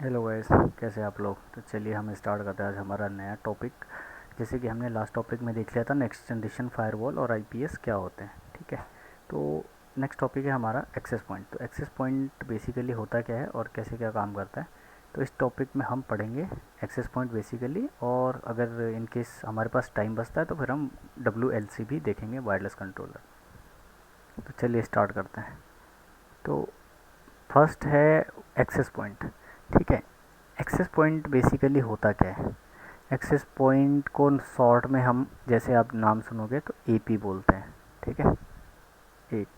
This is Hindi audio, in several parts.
हेलो गाइस, कैसे आप लोग। तो चलिए हम स्टार्ट करते हैं आज हमारा नया टॉपिक। जैसे कि हमने लास्ट टॉपिक में देख लिया था नेक्स्ट जनरेशन फायरवॉल और आईपीएस क्या होते हैं। ठीक है, तो नेक्स्ट टॉपिक है हमारा एक्सेस पॉइंट। तो एक्सेस पॉइंट बेसिकली होता क्या है और कैसे क्या काम करता है, तो इस टॉपिक में हम पढ़ेंगे एक्सेस पॉइंट बेसिकली। और अगर इन केस हमारे पास टाइम बचता है तो फिर हम WLC भी देखेंगे, वायरलेस कंट्रोलर। तो चलिए स्टार्ट करते हैं। तो फर्स्ट है एक्सेस पॉइंट। ठीक है, एक्सेस पॉइंट बेसिकली होता क्या है। एक्सेस पॉइंट को शॉर्ट में हम, जैसे आप नाम सुनोगे तो एपी बोलते हैं। ठीक है, एक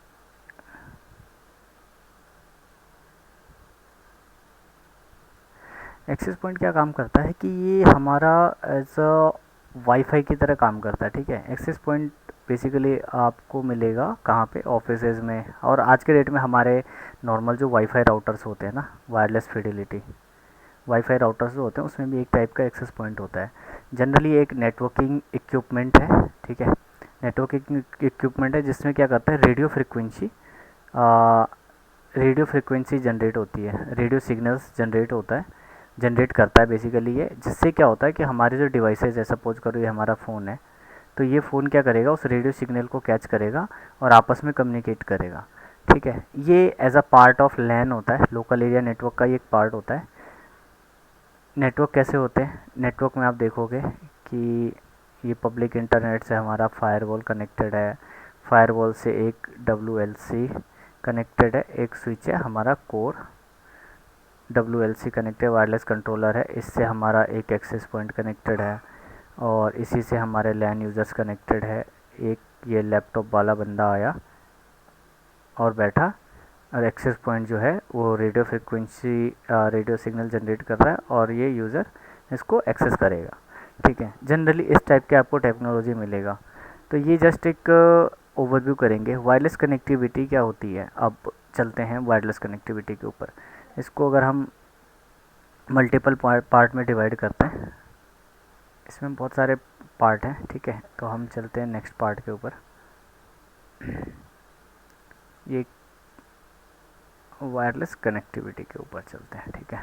एक्सेस पॉइंट क्या काम करता है कि ये हमारा एज अ वाईफाई की तरह काम करता है। ठीक है, एक्सेस पॉइंट बेसिकली आपको मिलेगा कहाँ पे, ऑफिसेज में। और आज के डेट में हमारे नॉर्मल जो वाईफाई राउटर्स होते हैं ना, वायरलेस फिडिलिटी वाईफाई राउटर्स जो होते हैं उसमें भी एक टाइप का एक्सेस पॉइंट होता है। जनरली एक नेटवर्किंग इक्विपमेंट है। ठीक है, नेटवर्किंग इक्विपमेंट है जिसमें क्या करता है, रेडियो फ्रिक्वेंसी जनरेट होती है, रेडियो सिग्नल्स जनरेट होता है, जनरेट करता है बेसिकली ये। जिससे क्या होता है कि हमारे जो डिवाइसेज है, सपोज करो ये हमारा फ़ोन है, तो ये फ़ोन क्या करेगा, उस रेडियो सिग्नल को कैच करेगा और आपस में कम्युनिकेट करेगा। ठीक है, ये एज अ पार्ट ऑफ लैन होता है, लोकल एरिया नेटवर्क का ये एक पार्ट होता है। नेटवर्क कैसे होते हैं, नेटवर्क में आप देखोगे कि ये पब्लिक इंटरनेट से हमारा फायरवॉल कनेक्टेड है, फायरवॉल से एक WLC कनेक्टेड है, एक स्विच है हमारा core, WLC connected wireless controller है, इससे हमारा एक एक्सेस पॉइंट कनेक्टेड है और इसी से हमारे लैन यूज़र्स कनेक्टेड है। एक ये लैपटॉप वाला बंदा आया और बैठा, और एक्सेस पॉइंट जो है वो radio frequency radio signal generate कर रहा है और ये यूज़र इसको एक्सेस करेगा। ठीक है, जनरली इस टाइप के आपको टेक्नोलॉजी मिलेगा। तो ये जस्ट एक ओवरव्यू करेंगे वायरलेस कनेक्टिविटी क्या होती है। अब चलते हैं वायरलेस कनेक्टिविटी के ऊपर। इसको अगर हम मल्टीपल पार्ट में डिवाइड करते हैं, इसमें बहुत सारे पार्ट हैं। ठीक है, तो हम चलते हैं नेक्स्ट पार्ट के ऊपर। ये वायरलेस कनेक्टिविटी के ऊपर चलते हैं। ठीक है,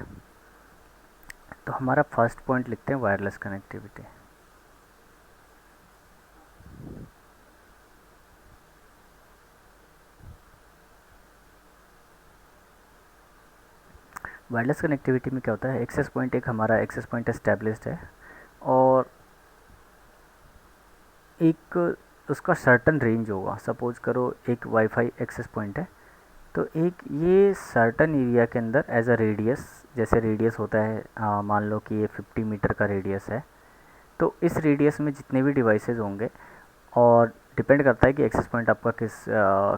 तो हमारा फर्स्ट पॉइंट लिखते हैं वायरलेस कनेक्टिविटी। वायरलेस कनेक्टिविटी में क्या होता है, एक्सेस पॉइंट, एक हमारा एक्सेस पॉइंट एस्टेब्लिश्ड है और एक उसका सर्टन रेंज होगा। सपोज करो एक वाईफाई एक्सेस पॉइंट है, तो एक ये सर्टन एरिया के अंदर एज अ रेडियस, जैसे रेडियस होता है, मान लो कि ये 50 मीटर का रेडियस है, तो इस रेडियस में जितने भी डिवाइसेज होंगे, और डिपेंड करता है कि एक्सेस पॉइंट आपका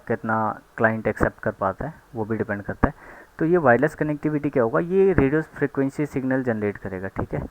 कितना क्लाइंट एक्सेप्ट कर पाता है, वो भी डिपेंड करता है। तो ये वायरलेस कनेक्टिविटी क्या होगा, ये रेडियो फ्रिक्वेंसी सिग्नल जनरेट करेगा। ठीक है,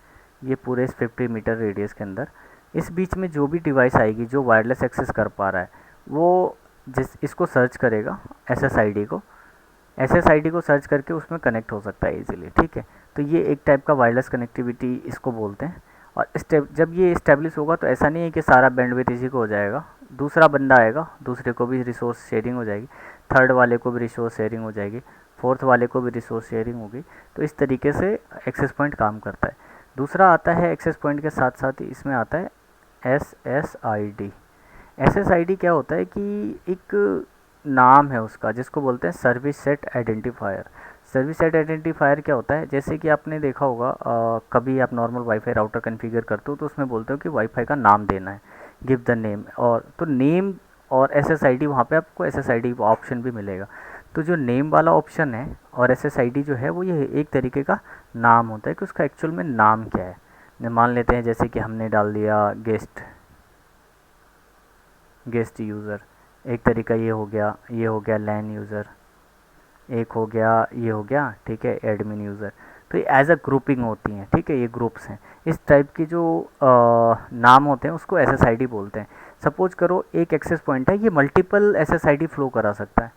ये पूरे इस 50 मीटर रेडियस के अंदर, इस बीच में जो भी डिवाइस आएगी जो वायरलेस एक्सेस कर पा रहा है, वो जिस इसको सर्च करेगा, एस एस आई डी को सर्च करके उसमें कनेक्ट हो सकता है इजीली। ठीक है, तो ये एक टाइप का वायरलेस कनेक्टिविटी इसको बोलते हैं। और जब ये इस्टेब्लिश होगा तो ऐसा नहीं है कि सारा बैंडविड्थ इसी को हो जाएगा, दूसरा बंदा आएगा, दूसरे को भी रिसोर्स शेयरिंग हो जाएगी, थर्ड वाले को भी रिसोर्स शेयरिंग हो जाएगी, फोर्थ वाले को भी रिसोर्स शेयरिंग होगी। तो इस तरीके से एक्सेस पॉइंट काम करता है। दूसरा आता है एक्सेस पॉइंट के साथ साथ ही इसमें आता है SSID। SSID क्या होता है कि एक नाम है उसका, जिसको बोलते हैं service set identifier. Service set identifier क्या होता है, जैसे कि आपने देखा होगा, कभी आप नॉर्मल वाईफाई राउटर कन्फिगर करते हो तो उसमें बोलते हो कि वाईफाई का नाम देना है, गिव द नेम, और तो नेम और SSID, वहाँ पे आपको SSID ऑप्शन भी मिलेगा। तो जो नेम वाला ऑप्शन है और SSID जो है वो ये एक तरीके का नाम होता है कि उसका एक्चुअल में नाम क्या है। मान लेते हैं जैसे कि हमने डाल दिया गेस्ट गेस्ट यूज़र, एक तरीका ये हो गया, ये हो गया लैन यूज़र, एक हो गया, ये हो गया, ठीक है, एडमिन यूज़र। तो ये एज अ ग्रुपिंग होती हैं। ठीक है, ये ग्रुप्स हैं। इस टाइप के जो नाम होते हैं उसको SSID बोलते हैं। सपोज करो एक एक्सेस पॉइंट है, ये मल्टीपल SSID फ्लो करा सकता है।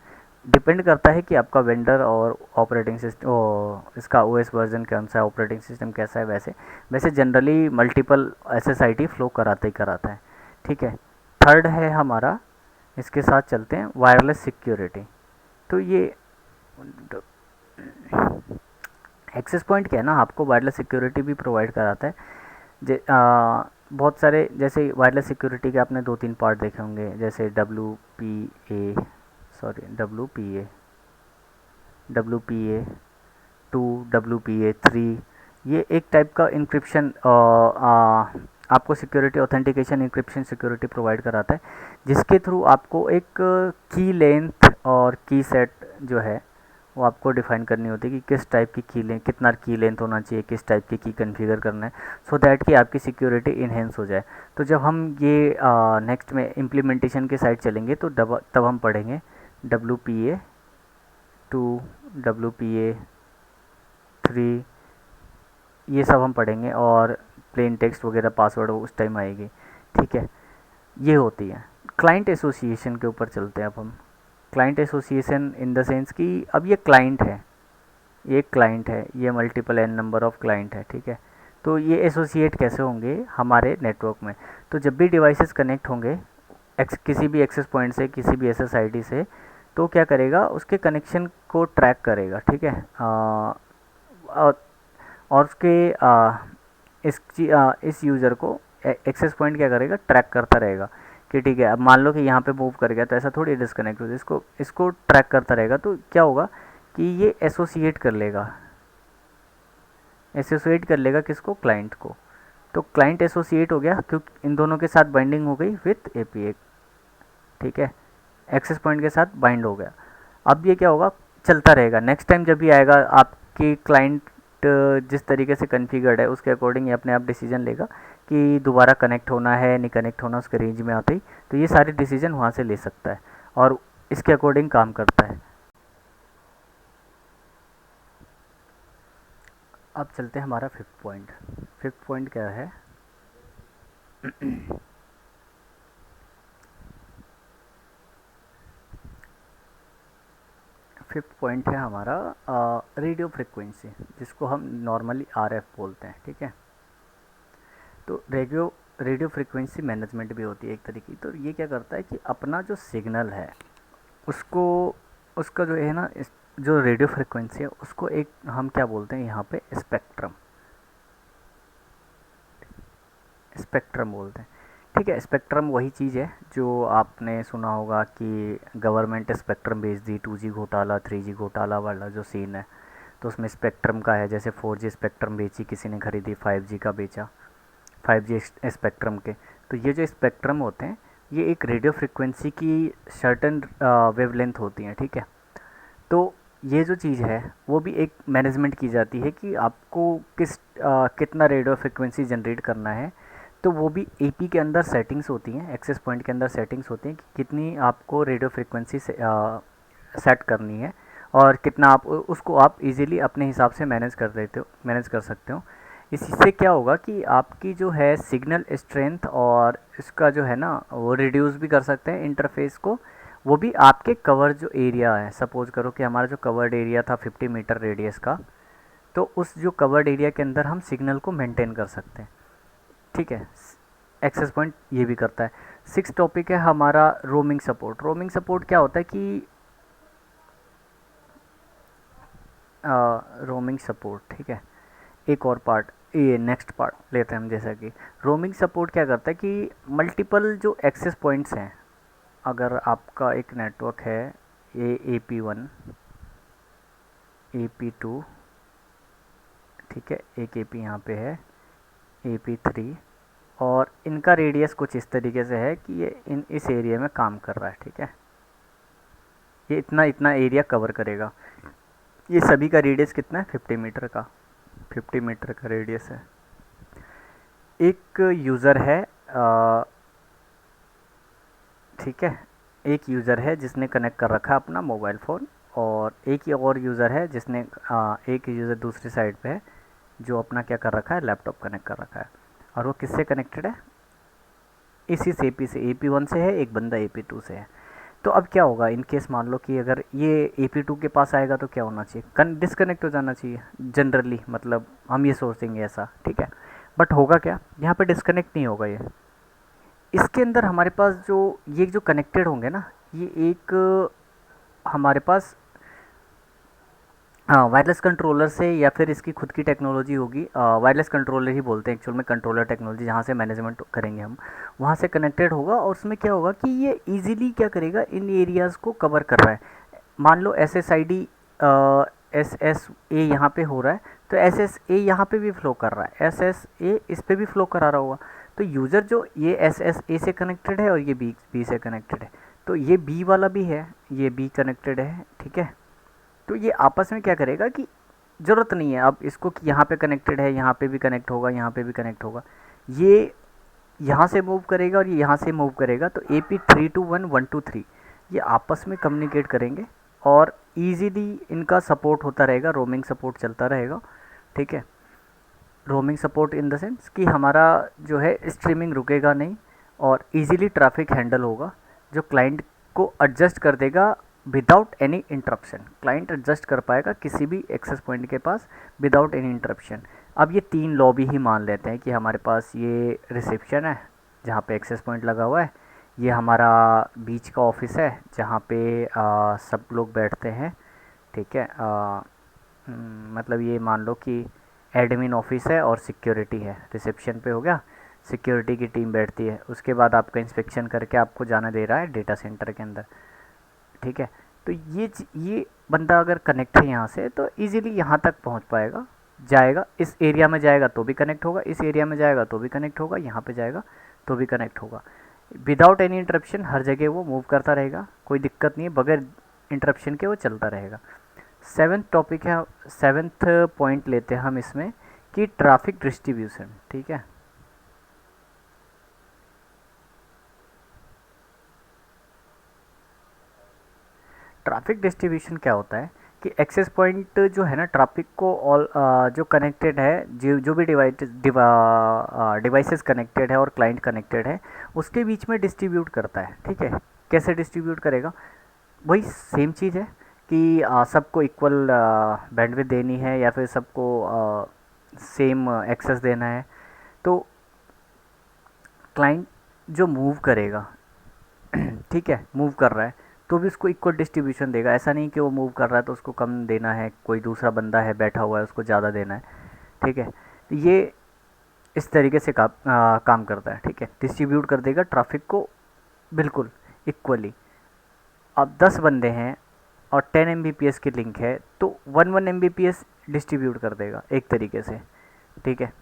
डिपेंड करता है कि आपका वेंडर और ऑपरेटिंग सिस्टम, इसका OS वर्जन कौन सा है, ऑपरेटिंग सिस्टम कैसा है। वैसे वैसे जनरली मल्टीपल SSID फ्लो कराता ही कराता है। ठीक है, थर्ड है हमारा, इसके साथ चलते हैं वायरलेस सिक्योरिटी। तो ये एक्सेस पॉइंट क्या है ना, आपको वायरलेस सिक्योरिटी भी प्रोवाइड कराता है। बहुत सारे जैसे वायरलेस सिक्योरिटी के आपने 2-3 पार्ट देखे होंगे, जैसे WPA 2, WPA 3। ये एक टाइप का इंक्रिप्शन आपको security authentication encryption security provide कराता है, जिसके थ्रू आपको एक की लेंथ और की सेट जो है वो आपको डिफाइन करनी होती है कि किस टाइप की लेंथ, कितना की लेंथ होना चाहिए, किस टाइप की कॉन्फ़िगर करना है, सो दैट कि आपकी सिक्योरिटी इन्हेंस हो जाए। तो जब हम ये नेक्स्ट में इम्प्लीमेंटेशन के साइड चलेंगे तो तब हम पढ़ेंगे WPA 2, WPA 3, ये सब हम पढ़ेंगे, और प्लेन टेक्स्ट वगैरह पासवर्ड उस टाइम आएगी। ठीक है, ये होती है। क्लाइंट एसोसिएशन के ऊपर चलते हैं अब हम। Client association in the sense कि अब ये क्लाइंट है, ये क्लाइंट है, ये multiple N number of client है। ठीक है, तो ये एसोसिएट कैसे होंगे हमारे नेटवर्क में? तो जब भी डिवाइसेस कनेक्ट होंगे किसी भी एक्सेस पॉइंट से, किसी भी SSID से, तो क्या करेगा, उसके कनेक्शन को ट्रैक करेगा। ठीक है, और उसके इस यूज़र को एक्सेस पॉइंट क्या करेगा, ट्रैक करता रहेगा कि ठीक है, अब मान लो कि यहाँ पे मूव कर गया, तो ऐसा थोड़ी डिस्कनेक्ट हो, इसको ट्रैक करता रहेगा। तो क्या होगा कि ये एसोसिएट कर लेगा किसको, क्लाइंट को। तो क्लाइंट एसोसिएट हो गया क्योंकि इन दोनों के साथ बाइंडिंग हो गई विथ API। ठीक है, एक्सेस पॉइंट के साथ बाइंड हो गया। अब ये क्या होगा, चलता रहेगा। नेक्स्ट टाइम जब भी आएगा, आपकी क्लाइंट जिस तरीके से कन्फिगर्ड है उसके अकॉर्डिंग ये अपने आप डिसीजन लेगा कि दोबारा कनेक्ट होना है, नहीं कनेक्ट होना, उसके रेंज में आते ही। तो ये सारे डिसीजन वहाँ से ले सकता है और इसके अकॉर्डिंग काम करता है। अब चलते हैं हमारा फिफ्थ पॉइंट। फिफ्थ पॉइंट क्या है? फिफ्थ पॉइंट है हमारा रेडियो फ्रिक्वेंसी, जिसको हम नॉर्मली RF बोलते हैं। ठीक है, तो रेडियो फ्रिक्वेंसी मैनेजमेंट भी होती है एक तरीके की। तो ये क्या करता है कि अपना जो सिग्नल है उसको, उसका जो है ना, जो रेडियो फ्रिक्वेंसी है उसको एक हम क्या बोलते हैं यहाँ पे, स्पेक्ट्रम बोलते हैं। ठीक है, स्पेक्ट्रम वही चीज़ है जो आपने सुना होगा कि गवर्नमेंट स्पेक्ट्रम भेज दी, 2G घोटाला, 3G घोटाला वाला जो सीन है, तो उसमें स्पेक्ट्रम का है। जैसे 4G स्पेक्ट्रम बेची किसी ने, खरीदी, 5G का बेचा, 5G स्पेक्ट्रम के। तो ये जो स्पेक्ट्रम होते हैं ये एक रेडियो फ्रिक्वेंसी की सर्टन वेवलेंथ होती हैं। ठीक है, तो ये जो चीज़ है वो भी एक मैनेजमेंट की जाती है कि आपको कितना रेडियो फ्रिक्वेंसी जनरेट करना है। तो वो भी AP के अंदर सेटिंग्स होती हैं, एक्सेस पॉइंट के अंदर सेटिंग्स होती हैं कि कितनी आपको रेडियो फ्रिक्वेंसी से सेट करनी है, और कितना आप उसको आप इजीली अपने हिसाब से मैनेज कर सकते हो। इससे क्या होगा कि आपकी जो है सिग्नल स्ट्रेंथ और इसका जो है ना वो रिड्यूस भी कर सकते हैं इंटरफेस को। वो भी आपके कवर जो एरिया है, सपोज करो कि हमारा जो कवर्ड एरिया था 50 मीटर रेडियस का, तो उस जो कवर्ड एरिया के अंदर हम सिग्नल को मेंटेन कर सकते हैं। ठीक है, एक्सेस पॉइंट ये भी करता है। सिक्स टॉपिक है हमारा रोमिंग सपोर्ट। रोमिंग सपोर्ट क्या होता है कि रोमिंग सपोर्ट, ठीक है, एक और पार्ट, ये नेक्स्ट पार्ट लेते हैं हम। जैसा कि रोमिंग सपोर्ट क्या करता है कि मल्टीपल जो एक्सेस पॉइंट्स हैं, अगर आपका एक नेटवर्क है, ये AP1, AP2, ठीक है, एक AP यहाँ पे है, AP3, और इनका रेडियस कुछ इस तरीके से है कि ये इस एरिया में काम कर रहा है। ठीक है, ये इतना इतना एरिया कवर करेगा। ये सभी का रेडियस कितना है, 50 मीटर का, 50 मीटर का रेडियस है। एक यूज़र है, ठीक है, एक यूज़र है जिसने कनेक्ट कर रखा है अपना मोबाइल फ़ोन, और एक ही और यूज़र है जिसने एक यूज़र दूसरी साइड पे है जो अपना क्या कर रखा है, लैपटॉप कनेक्ट कर रखा है। और वो किससे कनेक्टेड है, इसी से AP से, AP1 से है, एक बंदा AP2 से है। तो अब क्या होगा इन केस, मान लो कि अगर ये AP2 के पास आएगा तो क्या होना चाहिए, डिस्कनेक्ट हो जाना चाहिए जनरली, मतलब हम ये सोचेंगे ऐसा। ठीक है, बट होगा क्या, यहाँ पे डिस्कनेक्ट नहीं होगा। ये इसके अंदर हमारे पास जो ये जो कनेक्टेड होंगे ना, ये एक हमारे पास हाँ, वायरलेस कंट्रोलर से या फिर इसकी खुद की टेक्नोलॉजी होगी, वायरलेस कंट्रोलर ही बोलते हैं एक्चुअल में, कंट्रोलर टेक्नोलॉजी जहाँ से मैनेजमेंट करेंगे हम, वहाँ से कनेक्टेड होगा। और उसमें क्या होगा कि ये इजीली क्या करेगा, इन एरियाज़ को कवर कर रहा है। मान लो S S I D S S A यहाँ पे हो रहा है, तो एस एस ए यहाँ पे भी फ्लो कर रहा है, एस एस ए इस पे भी फ्लो करा रहा होगा। तो यूज़र जो ये एस एस ए से कनेक्टेड है और ये बी से कनेक्टेड है, तो ये बी वाला भी है, ये बी कनेक्टेड है, ठीक है। तो ये आपस में क्या करेगा कि ज़रूरत नहीं है अब इसको कि यहाँ पे कनेक्टेड है, यहाँ पे भी कनेक्ट होगा, यहाँ पे भी कनेक्ट होगा। ये यहाँ से मूव करेगा और ये यहाँ से मूव करेगा, तो ए पी 321 123 ये आपस में कम्युनिकेट करेंगे और ईजीली इनका सपोर्ट होता रहेगा, रोमिंग सपोर्ट चलता रहेगा, ठीक है। Roaming support in the sense कि हमारा जो है स्ट्रीमिंग रुकेगा नहीं और इजीली ट्रैफिक हैंडल होगा, जो क्लाइंट को एडजस्ट कर देगा without any interruption. Client adjust कर पाएगा किसी भी एक्सेस पॉइंट के पास विदाउट एनी इंटरप्शन। अब ये 3 लॉबी ही मान लेते हैं कि हमारे पास ये रिसेप्शन है जहाँ पे एक्सेस पॉइंट लगा हुआ है, ये हमारा बीच का ऑफिस है जहाँ पे सब लोग बैठते हैं, ठीक है। मतलब ये मान लो कि एडमिन ऑफिस है और सिक्योरिटी है, रिसेप्शन पे हो गया, सिक्योरिटी की टीम बैठती है। उसके बाद आपका इंस्पेक्शन करके आपको जाना दे रहा है डेटा सेंटर के अंदर, ठीक है। तो ये बंदा अगर कनेक्ट है यहाँ से तो इजीली यहाँ तक पहुँच पाएगा, जाएगा इस एरिया में, जाएगा तो भी कनेक्ट होगा, इस एरिया में जाएगा तो भी कनेक्ट होगा, यहाँ पे जाएगा तो भी कनेक्ट होगा, विदाउट एनी इंटरप्शन। हर जगह वो मूव करता रहेगा, कोई दिक्कत नहीं है, बगैर इंटरप्शन के वो चलता रहेगा। सेवन्थ टॉपिक है, सेवन्थ पॉइंट लेते हैं हम इसमें कि ट्रैफिक डिस्ट्रीब्यूशन, ठीक है। ट्रैफिक डिस्ट्रीब्यूशन क्या होता है कि एक्सेस पॉइंट जो है ना, ट्रैफिक को ऑल जो कनेक्टेड है, जो भी डिवाइसेस कनेक्टेड है और क्लाइंट कनेक्टेड है उसके बीच में डिस्ट्रीब्यूट करता है, ठीक है। कैसे डिस्ट्रीब्यूट करेगा, वही सेम चीज़ है कि सबको इक्वल बैंडविड्थ देनी है या फिर सबको सेम एक्सेस देना है। तो क्लाइंट जो मूव करेगा ठीक है, मूव कर रहा है तो भी उसको इक्वल डिस्ट्रीब्यूशन देगा। ऐसा नहीं कि वो मूव कर रहा है तो उसको कम देना है, कोई दूसरा बंदा है बैठा हुआ है उसको ज़्यादा देना है, ठीक है। तो ये इस तरीके से काम करता है, ठीक है, डिस्ट्रीब्यूट कर देगा ट्रैफिक को बिल्कुल इक्वली। अब 10 बंदे हैं और 10 Mbps की लिंक है तो 1 Mbps डिस्ट्रीब्यूट कर देगा एक तरीके से, ठीक है।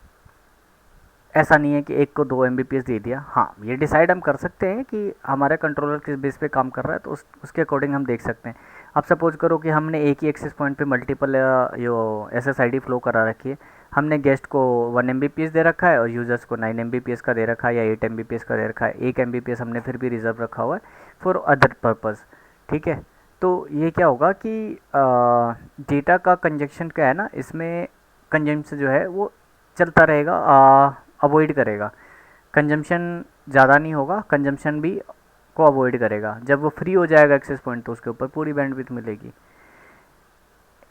ऐसा नहीं है कि एक को 2 Mbps दे दिया। हाँ, ये डिसाइड हम कर सकते हैं कि हमारा कंट्रोलर किस बेस पे काम कर रहा है, तो उसके अकॉर्डिंग हम देख सकते हैं। अब सपोज करो कि हमने एक ही एक्सेस पॉइंट पे मल्टीपल यो SSID फ्लो करा रखी है, हमने गेस्ट को 1 Mbps दे रखा है और यूज़र्स को 9 Mbps का दे रखा है या 8 Mbps का दे रखा है, 1 Mbps हमने फिर भी रिजर्व रखा हुआ है फॉर अदर पर्पज़, ठीक है। तो ये क्या होगा कि डेटा का कंजक्शन क्या है ना, इसमें कंजम्पशन जो है वो चलता रहेगा, अवॉइड करेगा। कंजम्पशन ज़्यादा नहीं होगा, कंजम्पशन भी को अवॉइड करेगा। जब वो फ्री हो जाएगा एक्सेस पॉइंट तो उसके ऊपर पूरी बैंडविड्थ मिलेगी।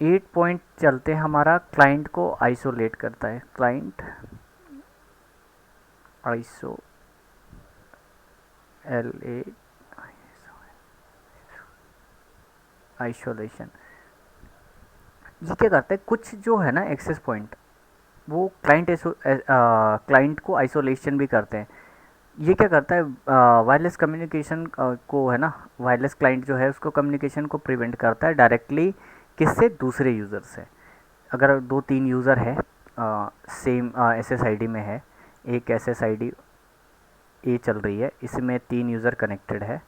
8 पॉइंट चलते हैं, हमारा क्लाइंट को आइसोलेट करता है, क्लाइंट आइसो LA आइसोलेशन। ये क्या करता है, कुछ जो है ना एक्सेस पॉइंट वो क्लाइंट को आइसोलेशन भी करते हैं। ये क्या करता है, वायरलेस कम्युनिकेशन को है ना, वायरलेस क्लाइंट जो है उसको कम्युनिकेशन को प्रिवेंट करता है डायरेक्टली, किससे, दूसरे यूज़र से। अगर 2-3 यूज़र है सेम SSID में है, एक SSID ए चल रही है, इसमें 3 यूज़र कनेक्टेड है,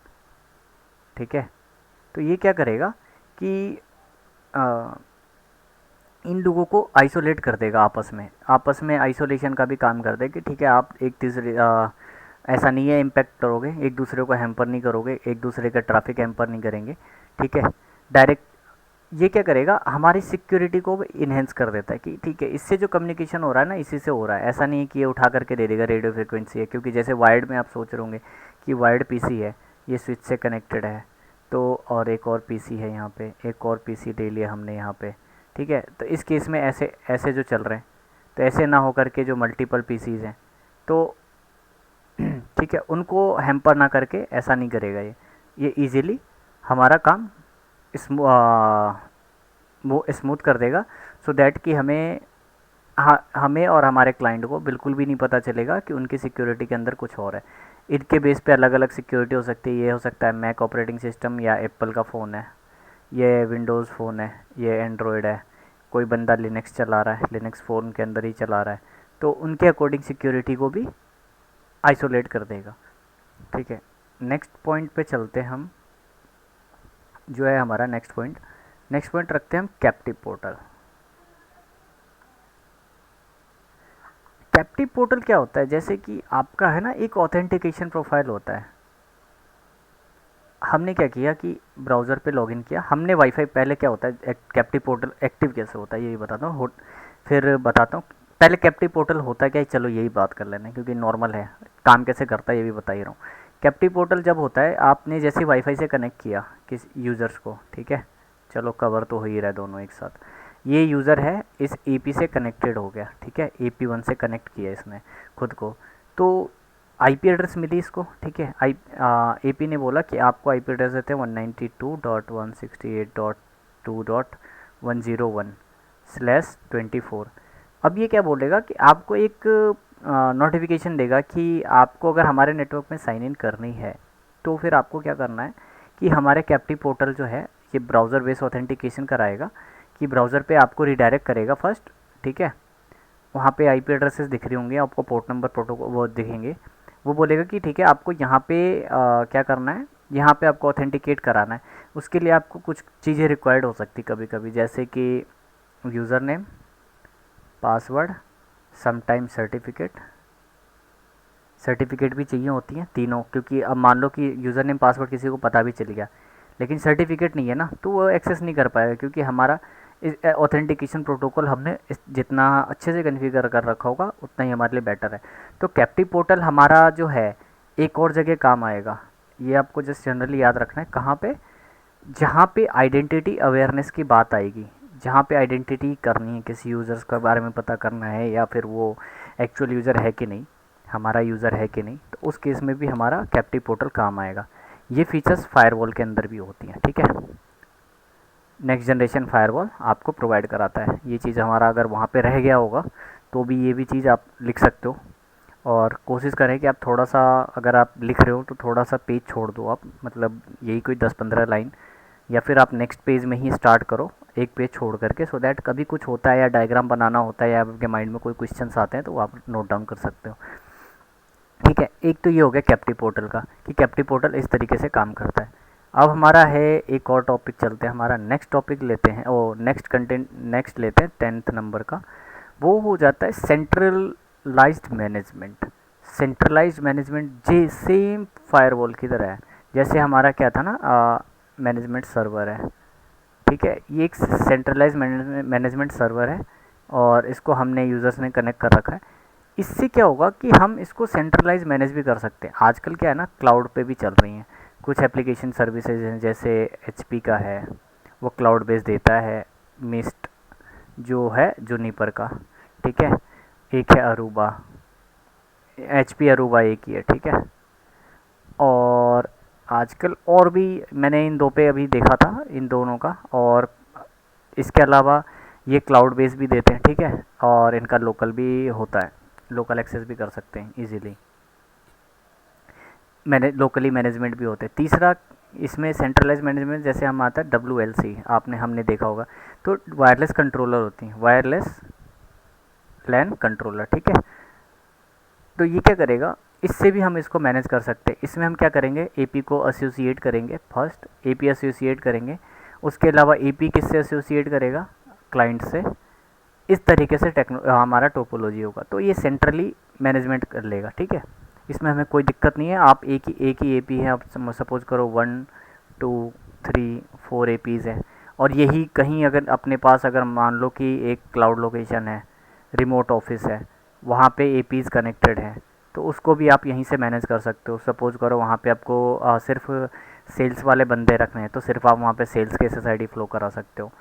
ठीक है। तो ये क्या करेगा कि इन लोगों को आइसोलेट कर देगा, आपस में आइसोलेशन का भी काम कर देगा कि ठीक है, आप एक तीसरे ऐसा नहीं है इम्पेक्ट करोगे, एक दूसरे को हैम्पर नहीं करोगे, एक दूसरे का ट्रैफिक हैम्पर नहीं करेंगे, ठीक है। डायरेक्ट ये क्या करेगा, हमारी सिक्योरिटी को इन्हेंस कर देता है कि ठीक है, इससे जो कम्युनिकेशन हो रहा है ना इसी से हो रहा है। ऐसा नहीं है कि ये उठा करके दे देगा रेडियो फ्रिक्वेंसी है, क्योंकि जैसे वायर्ड में आप सोच रहे होंगे कि वायर्ड पीसी है, ये स्विच से कनेक्टेड है, तो और एक और पीसी है यहाँ पे, एक और पीसी ले लिया हमने यहाँ पे, ठीक है। तो इस केस में ऐसे ऐसे जो चल रहे हैं, तो ऐसे ना हो करके जो मल्टीपल पीसीज हैं तो ठीक है, उनको हैम्पर ना करके ऐसा नहीं करेगा ये इजीली हमारा काम वो स्मूथ कर देगा, सो दैट कि हमें, हाँ, हमें और हमारे क्लाइंट को बिल्कुल भी नहीं पता चलेगा कि उनकी सिक्योरिटी के अंदर कुछ और है। इनके बेस पे अलग अलग सिक्योरिटी हो सकती है। ये हो सकता है मैक ऑपरेटिंग सिस्टम या एप्पल का फ़ोन है, ये विंडोज़ फ़ोन है, ये एंड्रॉयड है, कोई बंदा लिनक्स चला रहा है, लिनक्स फ़ोन के अंदर ही चला रहा है, तो उनके अकॉर्डिंग सिक्योरिटी को भी आइसोलेट कर देगा। ठीक है, नेक्स्ट पॉइंट पे चलते हैं हम, जो है हमारा नेक्स्ट पॉइंट रखते हैं हम कैप्टिव पोर्टल। कैप्टिव पोर्टल क्या होता है, जैसे कि आपका है ना एक ऑथेंटिकेशन प्रोफाइल होता है। हमने क्या किया कि ब्राउज़र पे लॉगिन किया, हमने वाईफाई, पहले क्या होता है कैप्टिव पोर्टल एक्टिव कैसे होता है यही बताता हूँ, फिर बताता हूँ। पहले कैप्टिव पोर्टल होता क्या है, चलो यही बात कर लेना क्योंकि नॉर्मल है, काम कैसे करता है ये भी बता ही रहा हूँ। कैप्टिव पोर्टल जब होता है, आपने जैसे वाईफाई से कनेक्ट किया किस यूज़र्स को, ठीक है, चलो कवर तो हो ही रहा है दोनों एक साथ। ये यूज़र है, इस एपी से कनेक्टेड हो गया, ठीक है, AP1 से कनेक्ट किया इसने खुद को, तो आईपी एड्रेस मिली इसको, ठीक है। एपी ने बोला कि आपको आईपी एड्रेस देते हैं 192.168.2.101/24। अब ये क्या बोलेगा कि आपको एक नोटिफिकेशन देगा कि आपको अगर हमारे नेटवर्क में साइन इन करनी है, तो फिर आपको क्या करना है कि हमारे कैप्टिव पोर्टल जो है ये ब्राउज़र बेस्ड ऑथेंटिकेशन कराएगा, कि ब्राउज़र पे आपको रिडायरेक्ट करेगा फर्स्ट, ठीक है। वहाँ पे आईपी एड्रेसेस दिख रही होंगी आपको, पोर्ट नंबर प्रोटोकॉल वो दिखेंगे। वो बोलेगा कि ठीक है आपको यहाँ पे क्या करना है, यहाँ पे आपको ऑथेंटिकेट कराना है। उसके लिए आपको कुछ चीज़ें रिक्वायर्ड हो सकती कभी कभी, जैसे कि user name, password, sometime certificate भी चाहिए होती हैं तीनों, क्योंकि अब मान लो कि यूज़र नेम पासवर्ड किसी को पता भी चल गया, लेकिन सर्टिफिकेट नहीं है ना, तो वो एक्सेस नहीं कर पाएगा, क्योंकि हमारा ऑथेंटिकेशन प्रोटोकॉल हमने जितना अच्छे से कन्फिगर कर रखा होगा उतना ही हमारे लिए बेटर है। तो कैप्टिव पोर्टल हमारा जो है एक और जगह काम आएगा, ये आपको जस्ट जनरली याद रखना है, कहाँ पे, जहाँ पे आइडेंटिटी अवेयरनेस की बात आएगी, जहाँ पे आइडेंटिटी करनी है, किसी यूज़र्स के बारे में पता करना है, या फिर वो एक्चुअल यूज़र है कि नहीं, हमारा यूज़र है कि नहीं, तो उस केस में भी हमारा कैप्टिव पोर्टल काम आएगा। ये फीचर्स फायरवॉल के अंदर भी होती हैं, ठीक है। नेक्स्ट जनरेशन फायरवॉल आपको प्रोवाइड कराता है ये चीज़, हमारा अगर वहाँ पे रह गया होगा तो भी ये भी चीज़ आप लिख सकते हो। और कोशिश करें कि आप थोड़ा सा, अगर आप लिख रहे हो तो थोड़ा सा पेज छोड़ दो आप, मतलब यही कोई 10-15 लाइन, या फिर आप नेक्स्ट पेज में ही स्टार्ट करो एक पेज छोड़ करके, सो दैट कभी कुछ होता है या डायग्राम बनाना होता है या आपके माइंड में कोई क्वेश्चंस आते हैं तो वो आप नोट डाउन कर सकते हो। ठीक है, एक तो ये हो गया कैप्टिव पोर्टल का, कि कैप्टिव पोर्टल इस तरीके से काम करता है। अब हमारा है एक और टॉपिक, चलते हैं हमारा नेक्स्ट टॉपिक लेते हैं, ओ नेक्स्ट लेते हैं 10th नंबर का। वो हो जाता है सेंट्रलाइज्ड मैनेजमेंट। सेंट्रलाइज्ड मैनेजमेंट जे सेम फायरवॉल की तरह है, जैसे हमारा क्या था ना, मैनेजमेंट सर्वर है, ठीक है, ये एक सेंट्रलाइज मैनेजमेंट सर्वर है, और इसको हमने यूज़र्स ने कनेक्ट कर रखा है। इससे क्या होगा कि हम इसको सेंट्रलाइज मैनेज भी कर सकते हैं। आजकल क्या है ना, क्लाउड पे भी चल रही हैं कुछ एप्लीकेशन सर्विसेज हैं, जैसे HP का है, वो क्लाउड बेस्ड देता है, मिस्ट जो है जूनिपर का, ठीक है, एक है अरूबा, HP अरूबा एक ही है, ठीक है। और आजकल और भी मैंने इन दो पे अभी देखा था, इन दोनों का, और इसके अलावा ये क्लाउड बेस भी देते हैं, ठीक है, और इनका लोकल भी होता है, लोकल एक्सेस भी कर सकते हैं इजीली, मैंने लोकली मैनेजमेंट भी होते हैं। तीसरा इसमें सेंट्रलाइज मैनेजमेंट, जैसे हम आता है WLC, हमने देखा होगा, तो वायरलेस कंट्रोलर होती हैं, वायरलेस लैन कंट्रोलर, ठीक है। तो ये क्या करेगा, इससे भी हम इसको मैनेज कर सकते हैं। इसमें हम क्या करेंगे, AP को एसोसिएट करेंगे, फर्स्ट AP एसोसिएट करेंगे, उसके अलावा AP किससे एसोसिएट करेगा, क्लाइंट से। इस तरीके से हमारा टोपोलॉजी होगा, तो ये सेंट्रली मैनेजमेंट कर लेगा, ठीक है। इसमें हमें कोई दिक्कत नहीं है, आप एक ही AP है, आप सपोज करो 1 2 3 4 APs हैं, और यही कहीं अगर अपने पास, अगर मान लो कि एक क्लाउड लोकेशन है, रिमोट ऑफिस है, वहाँ पे APs कनेक्टेड हैं, तो उसको भी आप यहीं से मैनेज कर सकते हो। सपोज करो वहाँ पे आपको सिर्फ सेल्स वाले बंदे रखने हैं, तो सिर्फ आप वहाँ पे सेल्स के SSID फ्लो करा सकते हो,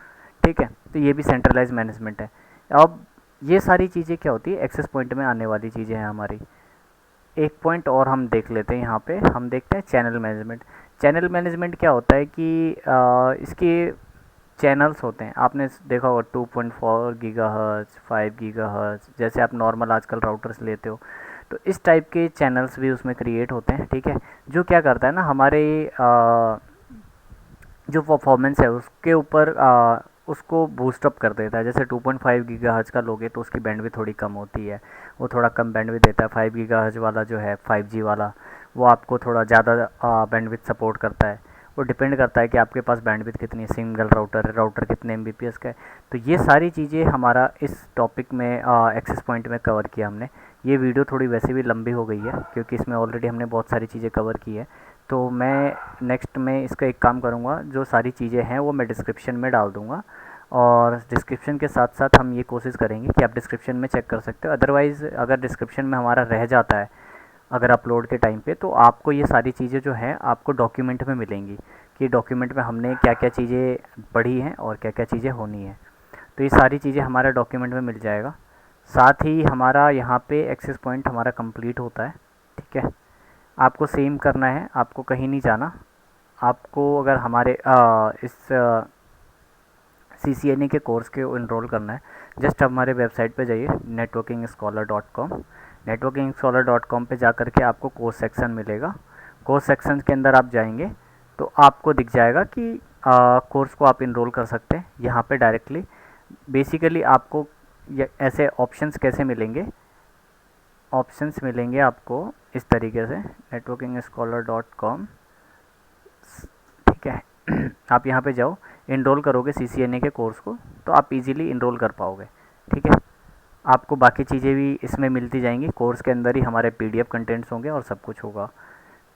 ठीक है। तो ये भी सेंट्रलाइज मैनेजमेंट है। अब ये सारी चीज़ें क्या होती है, एक्सेस पॉइंट में आने वाली चीज़ें हैं हमारी। एक पॉइंट और हम देख लेते हैं, यहाँ पे हम देखते हैं चैनल मैनेजमेंट। चैनल मैनेजमेंट क्या होता है कि इसकी चैनल्स होते हैं, आपने देखा होगा 2.4 गीगाहर्ट्ज़, 5 गीगाहर्ट्ज़, जैसे आप नॉर्मल आजकल राउटर्स लेते हो, तो इस टाइप के चैनल्स भी उसमें क्रिएट होते हैं, ठीक है। जो क्या करता है ना, हमारे जो परफॉर्मेंस है उसके ऊपर उसको बूस्टअप कर देता है। जैसे 2.5 गीगाहर्ट्ज़ का लोगे तो उसकी बैंडविड्थ थोड़ी कम होती है, वो थोड़ा कम बैंडविड्थ देता है। 5 गीगाहर्ट्ज़ वाला जो है 5G वाला, वो आपको थोड़ा ज़्यादा बैंडविड्थ सपोर्ट करता है। वो डिपेंड करता है कि आपके पास बैंडविड्थ कितनी है, सिंगल राउटर है, राउटर कितने MBPS का है। तो ये सारी चीज़ें हमारा इस टॉपिक में एक्सेस पॉइंट में कवर किया हमने। ये वीडियो थोड़ी वैसे भी लंबी हो गई है क्योंकि इसमें ऑलरेडी हमने बहुत सारी चीज़ें कवर की है। तो मैं नेक्स्ट में इसका एक काम करूँगा, जो सारी चीज़ें हैं वो मैं डिस्क्रिप्शन में डाल दूँगा, और डिस्क्रिप्शन के साथ साथ हम ये कोशिश करेंगे कि आप डिस्क्रिप्शन में चेक कर सकते हो। अदरवाइज़ अगर डिस्क्रिप्शन में हमारा रह जाता है अगर अपलोड के टाइम पे, तो आपको ये सारी चीज़ें जो हैं आपको डॉक्यूमेंट में मिलेंगी कि डॉक्यूमेंट में हमने क्या क्या चीज़ें पढ़ी हैं और क्या क्या चीज़ें होनी है। तो ये सारी चीज़ें हमारा डॉक्यूमेंट में मिल जाएगा। साथ ही हमारा यहाँ पे एक्सेस पॉइंट हमारा कंप्लीट होता है, ठीक है। आपको सेम करना है, आपको कहीं नहीं जाना। आपको अगर हमारे इस CCNA के कोर्स के इनरोल करना है, जस्ट हमारे वेबसाइट पे जाइए networkingscholar.com। networkingscholar.com पे जा कर के आपको कोर्स सेक्शन मिलेगा। कोर्स सेक्शन के अंदर आप जाएंगे तो आपको दिख जाएगा कि कोर्स को आप इनरोल कर सकते हैं यहाँ पे डायरेक्टली। बेसिकली आपको ऐसे ऑप्शंस कैसे मिलेंगे, ऑप्शंस मिलेंगे आपको इस तरीके से networkingscholar.com, ठीक है। आप यहाँ पे जाओ, इनरोल करोगे CCNA के कोर्स को तो आप इजीली इनरोल कर पाओगे, ठीक है। आपको बाकी चीज़ें भी इसमें मिलती जाएंगी, कोर्स के अंदर ही हमारे PDF कंटेंट्स होंगे और सब कुछ होगा।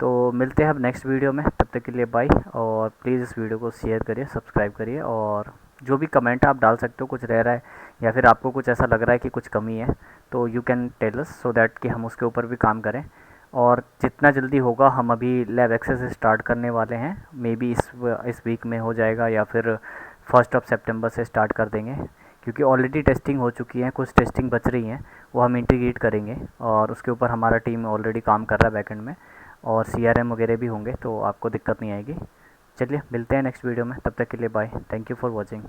तो मिलते हैं अब नेक्स्ट वीडियो में, तब तक के लिए बाय। और प्लीज़ इस वीडियो को शेयर करिए, सब्सक्राइब करिए, और जो भी कमेंट आप डाल सकते हो, कुछ रह रहा है या फिर आपको कुछ ऐसा लग रहा है कि कुछ कमी है, तो you can tell us so that कि हम उसके ऊपर भी काम करें। और जितना जल्दी होगा, हम अभी लैब एक्सेस स्टार्ट करने वाले हैं, मे बी इस वीक में हो जाएगा या फिर 1 सितंबर से स्टार्ट कर देंगे, क्योंकि ऑलरेडी टेस्टिंग हो चुकी है, कुछ टेस्टिंग बच रही हैं, वो हम इंटीग्रेट करेंगे और उसके ऊपर हमारा टीम ऑलरेडी काम कर रहा है बैकएंड में, और CRM वगैरह भी होंगे, तो आपको दिक्कत नहीं आएगी। चलिए मिलते हैं नेक्स्ट वीडियो में, तब तक के लिए bye, thank you for watching.